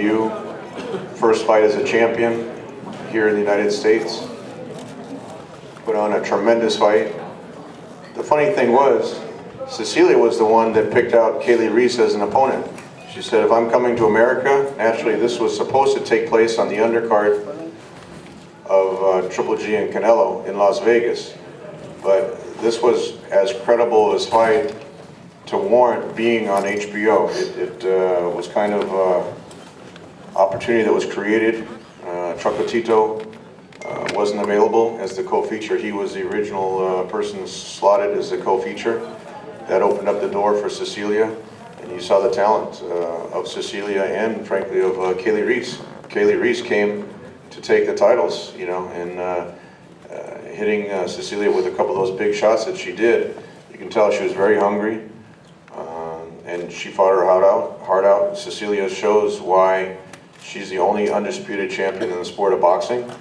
debut, first fight as a champion here in the United States. Put on a tremendous fight. The funny thing was, Cecilia was the one that picked out Kali Reis as an opponent. She said, if I'm coming to America, actually this was supposed to take place on the undercard of Triple G and Canelo in Las Vegas. But this was as credible as fight to warrant being on HBO. It was kind of opportunity that was created. Chocolatito wasn't available as the co-feature. He was the original person slotted as the co-feature. That opened up the door for Cecilia, and you saw the talent of Cecilia and, frankly, of Kali Reis. Kali Reis came to take the titles, you know, and hitting Cecilia with a couple of those big shots that she did. You can tell she was very hungry, and she fought her heart out. Cecilia shows why she's the only undisputed champion in the sport of boxing.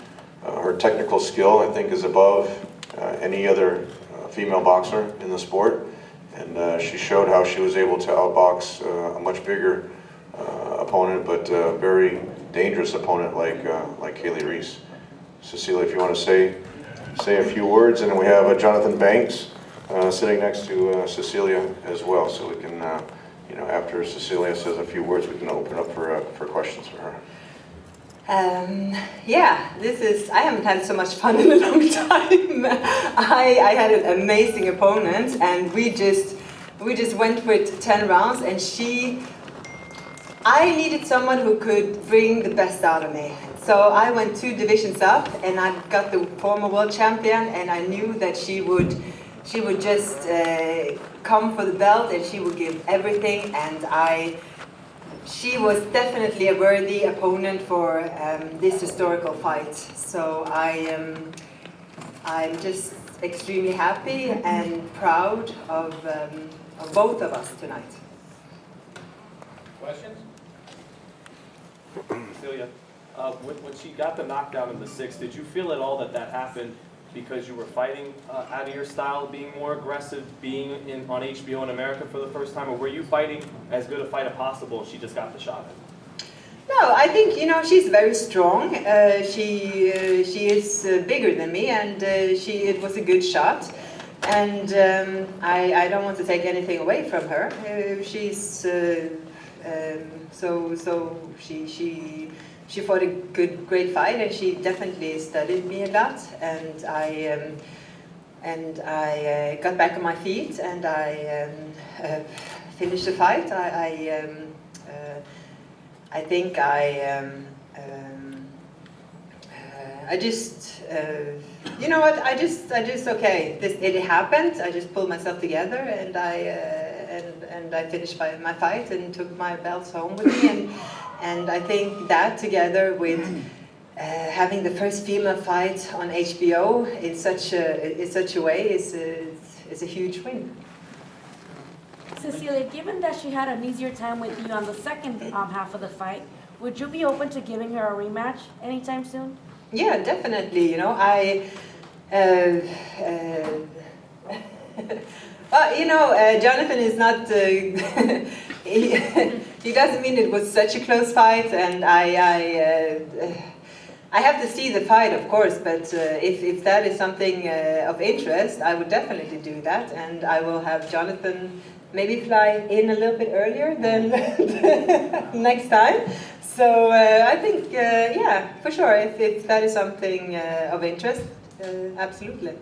Her technical skill, I think, is above any other female boxer in the sport. And she showed how she was able to outbox a much bigger opponent, but a very dangerous opponent like Kali Reis. Cecilia, if you want to say a few words, and then we have Jonathan Banks sitting next to Cecilia as well, so we can, you know, after Cecilia says a few words, we can open up for questions for her. Yeah, I haven't had so much fun in a long time. I had an amazing opponent, and we just went with 10 rounds, and I needed someone who could bring the best out of me. So I went 2 divisions up, and I got the former world champion, and I knew that she would just come for the belt, and she would give everything, and she was definitely a worthy opponent for this historical fight. So I'm just extremely happy and proud of both of us tonight. Questions? Cecilia, when she got the knockdown in the 6th, did you feel at all that happened because you were fighting out of your style, being more aggressive, being on HBO in America for the first time, or were you fighting as good a fight as possible, she just got the shot in? No, I think, you know, she's very strong. She is bigger than me, and it was a good shot. And I don't want to take anything away from her. She fought a great fight, and she definitely studied me a lot. And I got back on my feet, and I finished the fight. I think you know what? I just okay. It happened. I just pulled myself together, and I finished my fight and took my belts home with me. And I think that, together with having the first female fight on HBO in such a way, is a huge win. Cecilia, given that she had an easier time with you on the second half of the fight, would you be open to giving her a rematch anytime soon? Yeah, definitely. You know, well, you know, Jonathan is not. He doesn't mean it was such a close fight, and I have to see the fight, of course. But if that is something of interest, I would definitely do that, and I will have Jonathan maybe fly in a little bit earlier than next time. So I think, yeah, for sure, if that is something of interest, absolutely.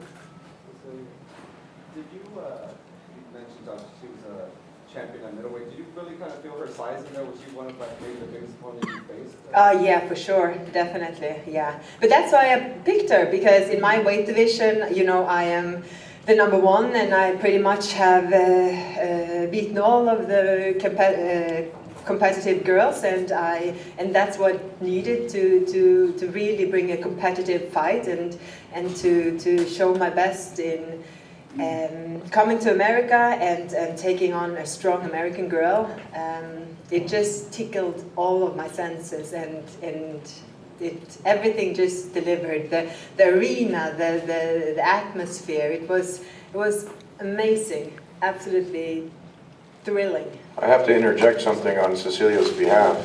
Did you mentioned she was a champion at middleweight. Did you really kind of feel her size in there? Was she one of maybe the biggest opponents you faced? Yeah, for sure, definitely, yeah. But that's why I picked her, because in my weight division, you know, I am the #1, and I pretty much have beaten all of the competitive girls, and that's what needed to really bring a competitive fight and to show my best in coming to America and taking on a strong American girl. It just tickled all of my senses, and everything just delivered. The arena, the atmosphere, it was amazing, absolutely thrilling. I have to interject something on Cecilia's behalf.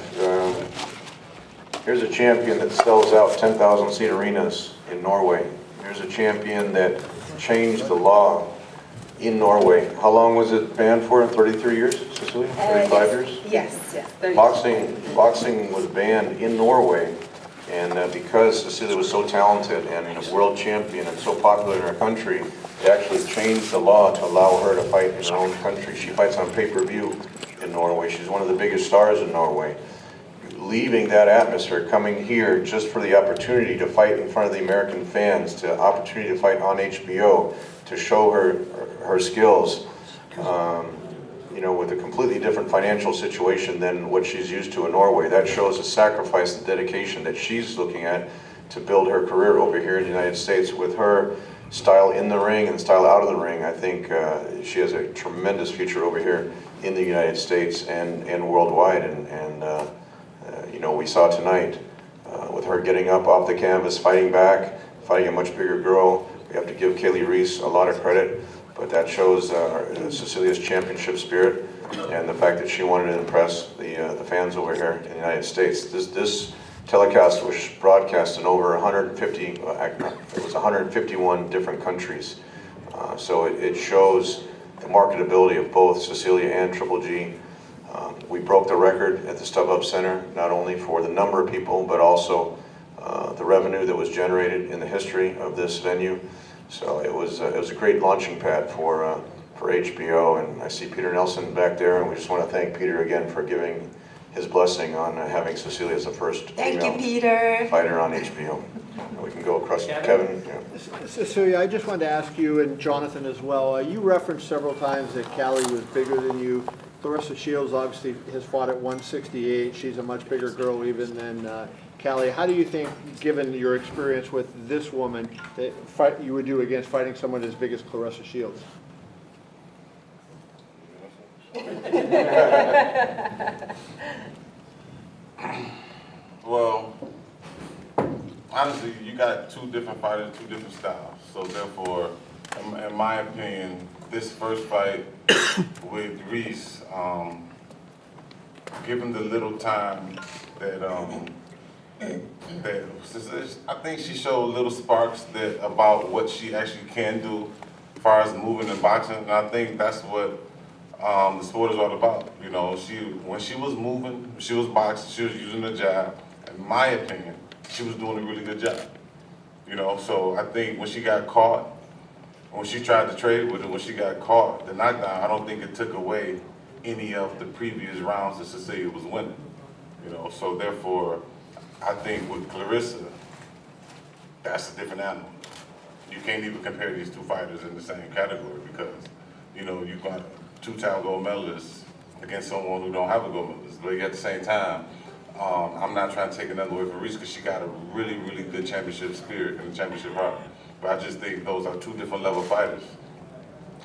Here's a champion that sells out 10,000 seat arenas in Norway. Here's a champion that changed the law in Norway. How long was it banned for? 33 years, Cecilia? 35 years? Yes, 30. Boxing was banned in Norway, and because Cecilia was so talented and a world champion and so popular in her country, they actually changed the law to allow her to fight in her own country. She fights on pay-per-view in Norway. She's one of the biggest stars in Norway. Leaving that atmosphere, coming here just for the opportunity to fight in front of the American fans, to opportunity to fight on HBO, to show her skills, you know, with a completely different financial situation than what she's used to in Norway. That shows the sacrifice and dedication that she's looking at to build her career over here in the United States. With her style in the ring and style out of the ring, I think she has a tremendous future over here in the United States and worldwide. And you know, we saw tonight with her getting up off the canvas, fighting back, fighting a much bigger girl. We have to give Kali Reis a lot of credit, but that shows Cecilia's championship spirit and the fact that she wanted to impress the fans over here in the United States. This telecast was broadcast in over 150, it was 151 different countries. So it shows the marketability of both Cecilia and Triple G. We broke the record at the StubHub Center, not only for the number of people, but also the revenue that was generated in the history of this venue. So it was a great launching pad for HBO, and I see Peter Nelson back there, and we just want to thank Peter again for giving his blessing on having Cecilia as the first female fighter on HBO. And we can go across to Kevin. Yeah. Cecilia, I just wanted to ask you, and Jonathan as well, you referenced several times that Kali was bigger than you. Clarissa Shields obviously has fought at 168. She's a much bigger girl even than Kali. How do you think, given your experience with this woman, that you would do against fighting someone as big as Clarissa Shields? Well, honestly, you got two different fighters, two different styles. So therefore, in my opinion, this first fight with Reis, given the little time that I think she showed little sparks about what she actually can do as far as moving in boxing. And I think that's what the sport is all about. You know, when she was moving, she was boxing, she was using the jab. In my opinion, she was doing a really good job. You know, so I think when she got caught, when she tried to trade with it, when she got caught, the knockdown, I don't think it took away any of the previous rounds that Cecilia was winning. You know, so therefore, I think with Clarissa, that's a different animal. You can't even compare these two fighters in the same category because, you know, you got a two-time gold medalist against someone who don't have a gold medalist. But at the same time, I'm not trying to take another away from Reis because she got a really, really good championship spirit and a championship heart. But I just think those are two different level fighters.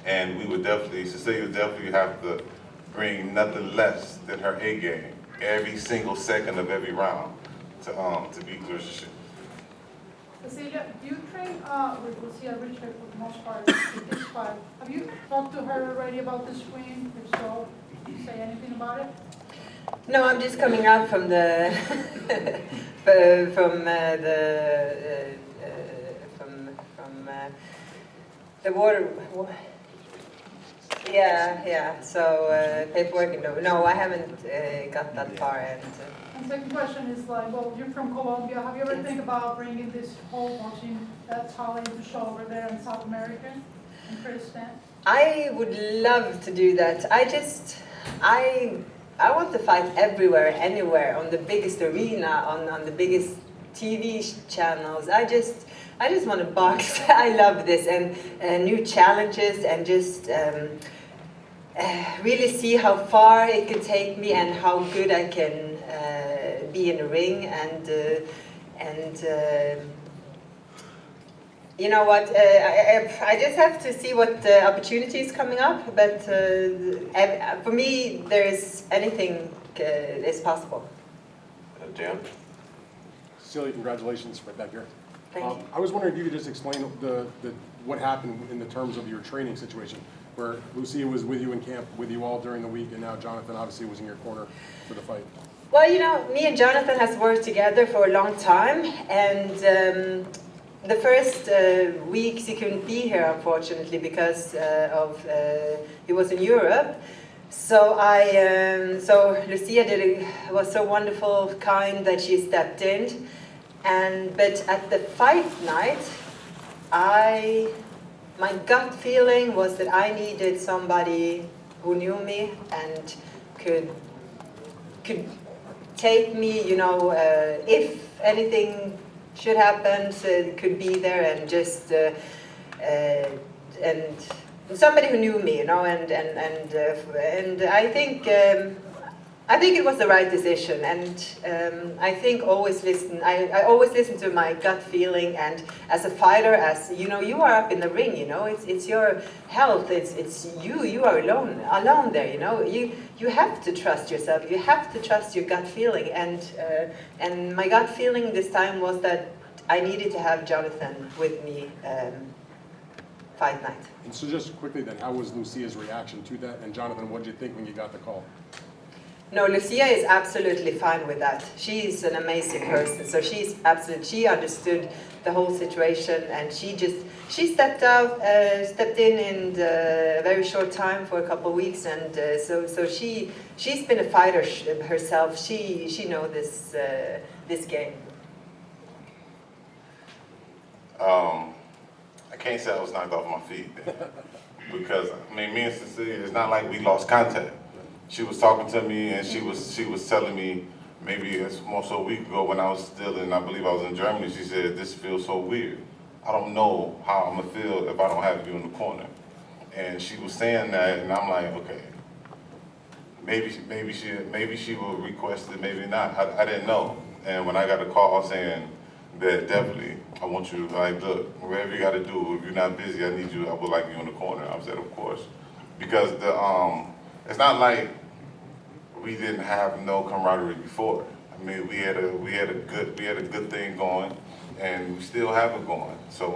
And we would definitely, Cecilia would definitely have to bring nothing less than her A game every single second of every round to beat Clarissa Shields. Cecilia, do you train with Lucia Richard for the most part in this fight? Have you talked to her already about this win? If so, can you say anything about it? No, I'm just coming out from the the water. Yeah. So paperwork. No, I haven't got that far. And second question is like, well, you're from Colombia. Have you ever think about bringing this whole boxing talent to show over there in South America and Kyrgyzstan? I would love to do that. I want to fight everywhere, anywhere, on the biggest arena, on the biggest TV channels. I just want to box. I love this and new challenges and just really see how far it can take me and how good I can be in the ring and you know what, I just have to see what opportunity is coming up, but for me, anything is possible. Dan? Cecilia, congratulations right back here. Thank you. I was wondering if you could just explain what happened in the terms of your training situation, where Lucia was with you in camp, with you all during the week, and now Jonathan obviously was in your corner for the fight. Well, you know, me and Jonathan has worked together for a long time, and the first weeks he couldn't be here, unfortunately, because he was in Europe. So so Lucia was so wonderful, kind that she stepped in, but at the fight night, my gut feeling was that I needed somebody who knew me and could take me, you know, if anything should happen, so could be there and just and somebody who knew me, you know, and I think it was the right decision, and I think always listen. I always listen to my gut feeling, and as a fighter, as you know, you are up in the ring. You know, it's your health. It's you. You are alone there. You know, you have to trust yourself. You have to trust your gut feeling, and my gut feeling this time was that I needed to have Jonathan with me fight night. And so just quickly then, how was Lucia's reaction to that? And Jonathan, what did you think when you got the call? No, Lucia is absolutely fine with that. She's an amazing person, so she understood the whole situation, and she stepped in a very short time for a couple of weeks, and so she's been a fighter herself. She knows this game. I can't say I was knocked off my feet because I mean, me and Cecilia, it's not like we lost contact. She was talking to me, and she was telling me maybe it's more so a week ago when I was still in, I believe I was in Germany. She said, "This feels so weird. I don't know how I'm gonna feel if I don't have you in the corner." And she was saying that, and I'm like, okay, maybe she will request it, maybe not. I didn't know. And when I got a call saying that definitely, I want you, like, look, whatever you got to do, if you're not busy, I need you, I would like you in the corner. I said, of course, because it's not like we didn't have no camaraderie before. I mean, we had a good thing going, and we still have it going. So,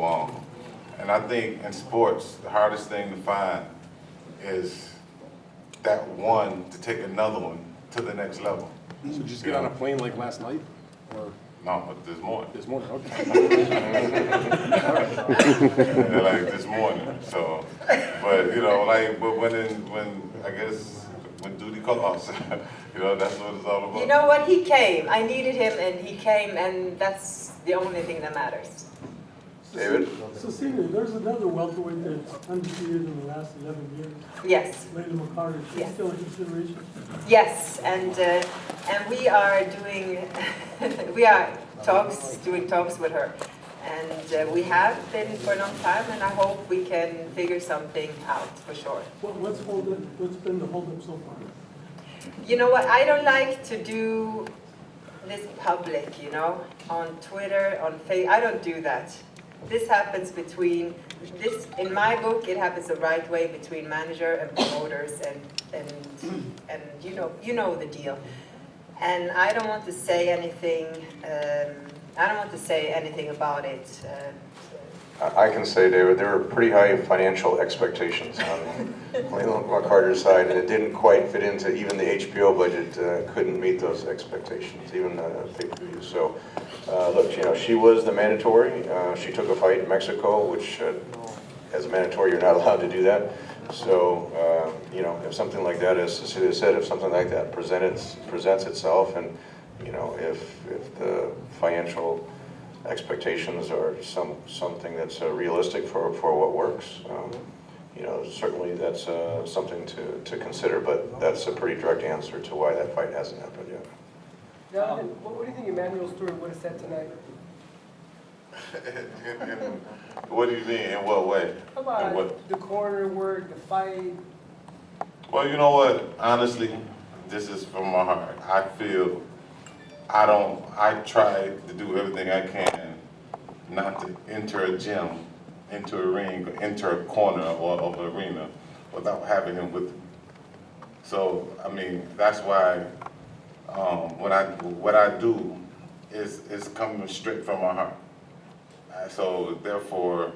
and I think in sports, the hardest thing to find is that one to take another one to the next level. So just get on a plane like last night? Or No, but this morning. this morning? Okay. Like this morning. So, but you know, like, but when duty calls, you know, that's what it's all about. You know what? He came. I needed him, and he came, and that's the only thing that matters. David? Cecilia, there's another welterweight that's undefeated in the last 11 years. Yes. Layla McCarter. She's Yes. still a consideration. Yes, and we are doing doing talks with her, and we have been for a long time, and I hope we can figure something out for sure. What's been the holdup so far? You know what? I don't like to do this public, you know, on Twitter, on Facebook. I don't do that. This happens in my book, it happens the right way between manager and promoters, and you know the deal. And I don't want to say anything. I don't want to say anything about it. I can say, David, there were pretty high financial expectations on Layla McCarter's side, and it didn't quite fit into even the HBO budget. Couldn't meet those expectations, even pay-per-view. So, look, you know, she was the mandatory. She took a fight in Mexico, which, as a mandatory, you're not allowed to do that. So, you know, if something like that, as Cecilia said, if something like that presents itself, and you know, if the financial expectations are something that's realistic for what works. You know, certainly that's something to consider, but that's a pretty direct answer to why that fight hasn't happened yet. Jonathan, what do you think Emmanuel Stewart would have said tonight? What do you mean? In what way? About the corner work, the fight. Well, you know what? Honestly, this is from my heart. I feel I try to do everything I can not to enter a gym, enter a ring, or enter a corner of an arena without having him with me. So, I mean, that's why what I do is coming straight from my heart. So therefore,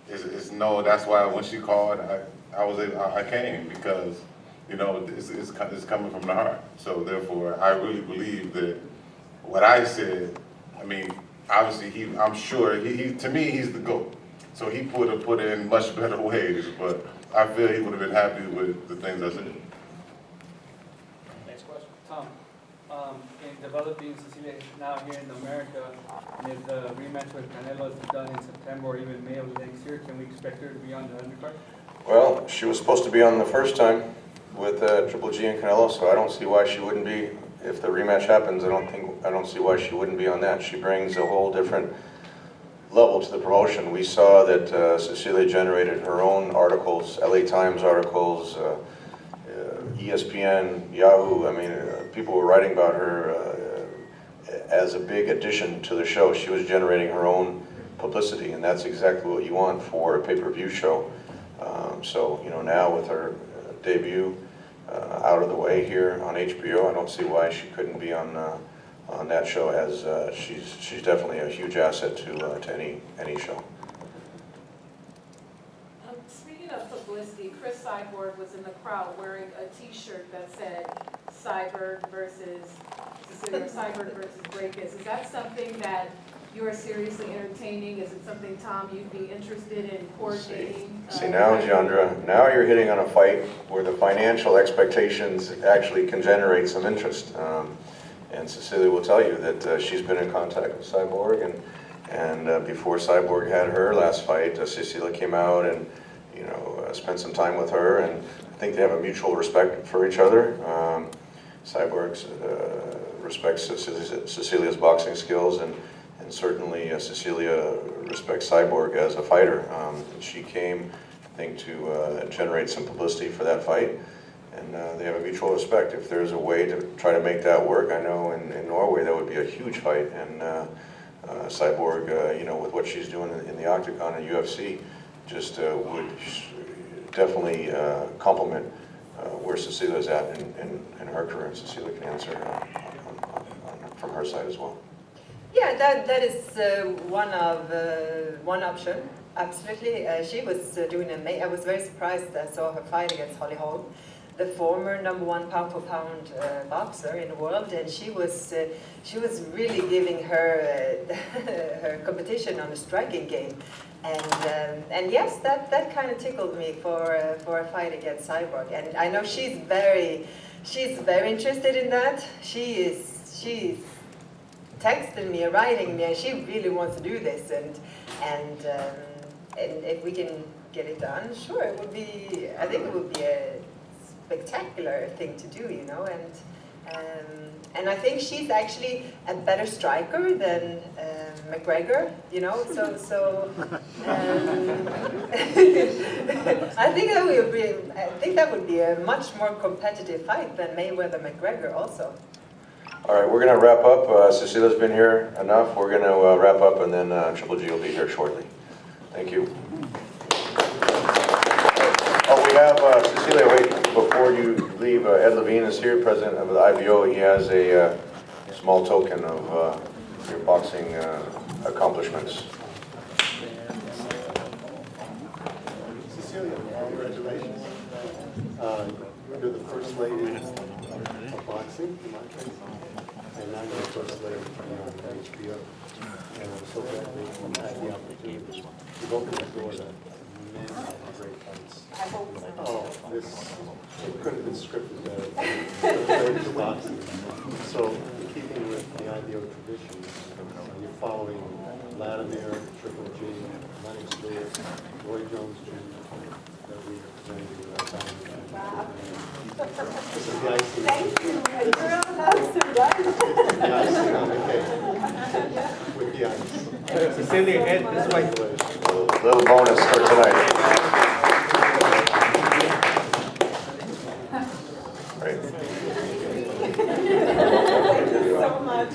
that's why when she called, I came, because you know, it's coming from the heart. So therefore, I really believe that what I said, I mean, obviously I'm sure to me, he's the GOAT. So he put it in much better ways, but I feel he would have been happy with the things I said. Next question. Tom, in developing Cecilia now here in America, and if the rematch with Canelo is done in September or even May of the next year, can we expect her to be on the undercard? Well, she was supposed to be on the first time with Triple G and Canelo, so I don't see why she wouldn't be. If the rematch happens, I don't see why she wouldn't be on that. She brings a whole different level to the promotion. We saw that Cecilia generated her own articles, LA Times articles, ESPN, Yahoo. I mean, people were writing about her as a big addition to the show. She was generating her own publicity, and that's exactly what you want for a pay-per-view show. So, you know, now with her debut out of the way here on HBO, I don't see why she couldn't be on that show, as she's definitely a huge asset to any show. Speaking of publicity, Chris Cyborg was in the crowd wearing a T-shirt that said Cyborg versus Cecilia, Cyborg versus Braekhus. Is that something that you are seriously entertaining? Is it something, Tom, you'd be interested in coordinating? See now, Jandra, now you're hitting on a fight where the financial expectations actually can generate some interest. And Cecilia will tell you that she's been in contact with Cyborg, and before Cyborg had her last fight, Cecilia came out and, you know, spent some time with her, and I think they have a mutual respect for each other. Cyborg respects Cecilia's boxing skills, and certainly Cecilia respects Cyborg as a fighter. She came, I think, to generate some publicity for that fight, and they have a mutual respect. If there's a way to try to make that work, I know in Norway that would be a huge fight, and Cyborg, you know, with what she's doing in the Octagon and UFC, just would definitely complement where Cecilia's at in her career, and Cecilia can answer from her side as well. Yeah, that is one option. Absolutely, she was doing amazing. I was very surprised. I saw her fight against Holly Holm, the former #1 pound-for-pound boxer in the world, and she was really giving her her competition on the striking game, and yes, that kind of tickled me for a fight against Cyborg, and I know she's very interested in that. She's texting me, writing me, and she really wants to do this, and if we can get it done, sure, it would be. I think it would be a spectacular thing to do, you know, and I think she's actually a better striker than McGregor, you know, so I think that would be a much more competitive fight than Mayweather-McGregor also. All right, we're going to wrap up. Cecilia's been here enough. We're going to wrap up, and then Triple G will be here shortly. Thank you. Oh, we have Cecilia. Wait, before you leave, Ed Levine is here, president of the IBO. He has a small token of your boxing accomplishments. Cecilia, congratulations. You're the first lady of boxing, in my case, and I'm the first lady on HBO. And I'm so glad that you had the opportunity to open the door to many great fights. Oh, it couldn't have been scripted better. Great for boxing. So, in keeping with the IBO tradition, you're following Vladimir, Triple G, Lennox Lewis, Roy Jones Jr., that we represented with our time. This is the icing. Thank you. You're allowed to, right? The icing on the cake. With the ice. Cecilia, Ed, this way. Little bonus for tonight. Great. Thank you so much.